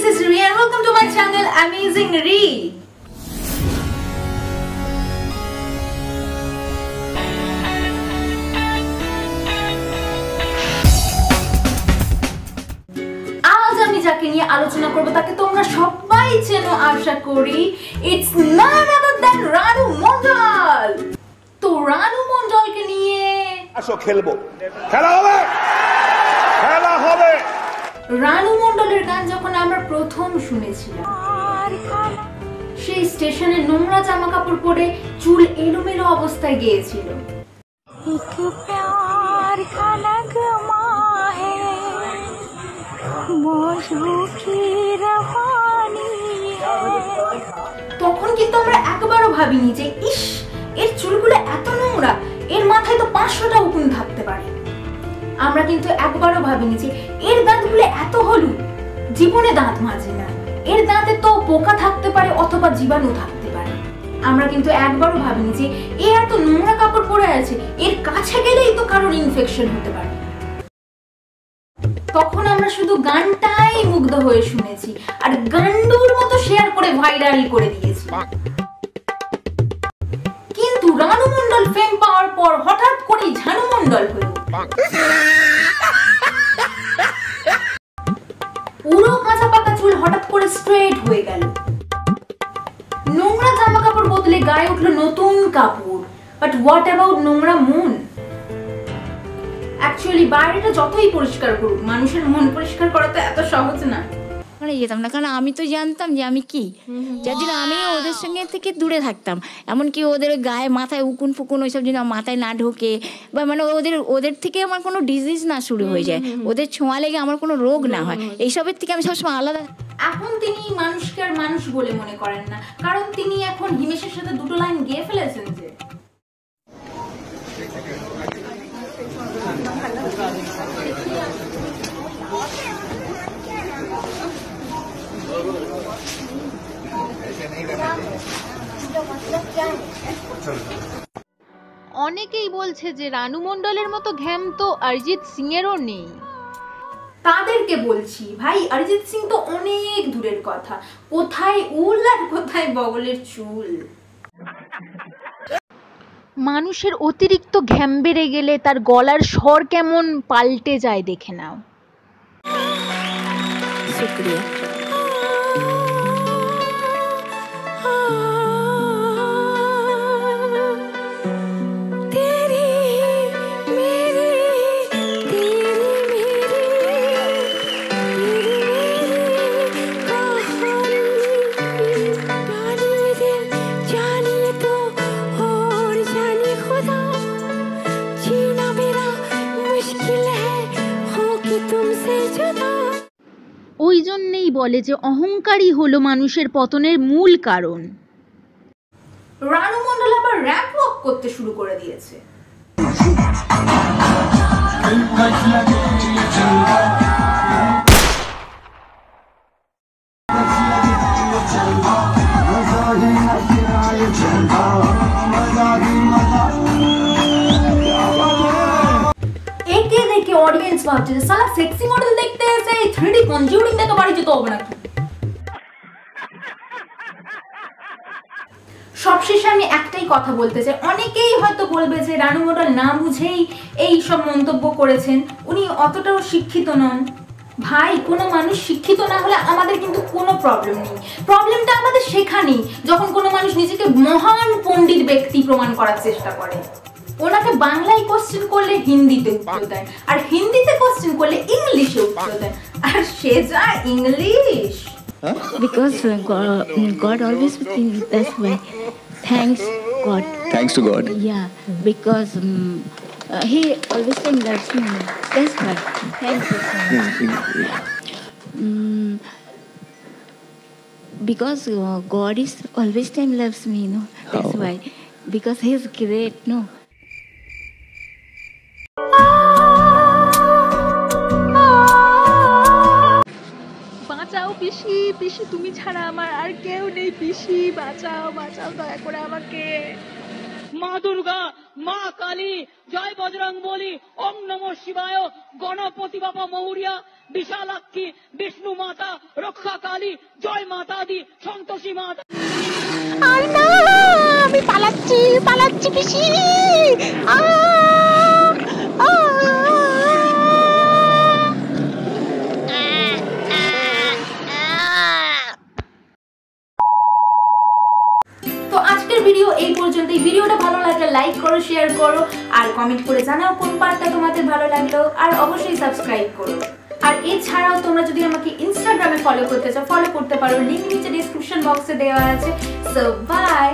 is Ree and welcome to my channel Amazing Ree. আজ আমি যাকে নিয়ে আলোচনা করব তাকে তোমরা সবাই চেনো আশা করি। It's none other than Ranu মণ্ডল। তো রানু মণ্ডলকে নিয়ে আসো খেলবো, খেলা হবে, খেলা হবে। রানু মণ্ডলের গান যখন আমরা প্রথম শুনেছিলাম, সেই স্টেশনে নোংরা জামা কাপড় পরে চুল এলোমেলো অবস্থায় গেয়েছিল। তখন কিন্তু আমরা একবারও ভাবিনি যে ইস, এর চুলগুলো এত নোংরা, এর মাথায় তো 500টা উকুন থাকতে পারে। আমরা কিন্তু একবারও ভাবিনি যে এর দাঁতগুলো এত হলুদ, জীবনে দাঁত মাজে না, এর দাঁতে তো পোকা থাকতে পারে অথবা জীবাণু থাকতে পারে। আমরা কিন্তু একবারও ভাবিনি যে এ এত নোংরা কাপড় পরে আছে, এর কাছে গেলেই তো কারোর ইনফেকশন হতে পারে। তখন আমরা শুধু গানটাই মুগ্ধ হয়ে শুনেছি আর গান্ডুর মতো শেয়ার করে ভাইরাল করে দিয়েছি। কিন্তু রানু মণ্ডল ফেম পাওয়ার পর হঠাৎ করে ঝানু মণ্ডল হলো। পুরো কাঁচা পাকা চুল হঠাৎ করে স্ট্রেট হয়ে গেল। নোংরা জামা কাপড় বদলে গায়ে উঠলো নতুন কাপড়। বাট হোয়াট অ্যাবাউট নোংরা মন? অ্যাকচুয়ালি বাইরেটা যতই পরিষ্কার করুক, মানুষের মন পরিষ্কার করা তো এত সহজ না। মানে যেতাম না, কারণ আমি তো জানতাম যে আমি কি, যার জন্য আমি ওদের সঙ্গে থেকে দূরে থাকতাম। এমনকি ওদের গায়ে মাথায় উকুন ফুকুন ওইসব যেন মাথায় না ঢোকে, বা মানে ওদের থেকে আমার কোনো ডিজিজ না শুরু হয়ে যায়, ওদের ছোঁয়া লেগে আমার কোনো রোগ না হয়, এইসবের থেকে আমি সবসময় আলাদা। এখন তিনি মানুষকে আর মানুষ বলে মনে করেন না, কারণ তিনি এখন হিমেশের সাথে দুটো লাইন গেয়ে ফেলেছেন যে অনেকেই বলছে যে রানু মণ্ডলের মতো ঘ্যাম তো অরিজিৎ সিং এরও নেই। তাদেরকে বলছি, ভাই অরিজিৎ সিং তো অনেক দূরের কথা, কোথায় উল আর কোথায় বগলের চুল। মানুষের অতিরিক্ত ঘ্যাম বেড়ে গেলে তার গলার স্বর কেমন পাল্টে যায় দেখে নাও। শুক্রিয়া। ওই জন্যেই বলে যে অহংকারই হলো মানুষের পতনের মূল কারণ। রানু মণ্ডল আবার র‍্যাপ ওয়াক করতে শুরু করে দিয়েছে। একে দেখে অডিয়েন্স ভাবছে যে সালা সেক্সি মডেল দেখতে এসে 3D কনজিউরিং দেখে বাড়ি যেতে হবে নাকি। সবশেষে আমি একটাই কথা বলতে চাই, অনেকেই হয়তো বলবে যে রানু মণ্ডল না বুঝেই এই সব মন্তব্য করেছেন, উনি অতটাও শিক্ষিত নন। ভাই, কোনো মানুষ শিক্ষিত না হলে আমাদের কিন্তু কোনো প্রবলেম নেই, প্রবলেমটা আমাদের সেখানেই যখন কোনো মানুষ নিজেকে মহান পণ্ডিত ব্যক্তি প্রমাণ করার চেষ্টা করে। ওনাকে বাংলায় কোশ্চেন করলে হিন্দিতে উত্তর দেয়, আর হিন্দিতে কোশ্চেন করলে ইংলিশে উত্তর দেয়, আর সে যা English. Because God always thinks this way. Thanks God. Thanks to God. Yeah, because He always loves me. That's why. Thank you so much. Because God is always loves me, no. That's why. Because He is great, no. বাঁচাও পিসি, পিসি তুমি ছাড়া আমার আর কেউ নেই, পিসি বাঁচাও, বাঁচাও দয়া করে আমাকে। মা দুর্গা, মা কালী, জয় বজরং বলি, ওম নমঃ শিবায়, গণপতি বাবা মৌরিয়া, বিশালাক্ষী, বিষ্ণু মাতা, রক্ষা কালী, জয় মাতা দি, সন্তোষী মাতা। আর না, আমি পালাচ্ছি পালাচ্ছি পিসি। তো আজকের ভিডিও এই পর্যন্তই। ভিডিওটা ভালো লাগলে লাইক করো, শেয়ার করো আর কমেন্ট করে জানাও কোন পার্টটা তোমাদের ভালো লাগলো, আর অবশ্যই সাবস্ক্রাইব করো। আর এছাড়াও তোমরা যদি আমাকে ইনস্টাগ্রামে ফলো করতে চাও, ফলো করতে পারো, লিংক নিচে ডেসক্রিপশন বক্সে দেওয়া আছে। So by.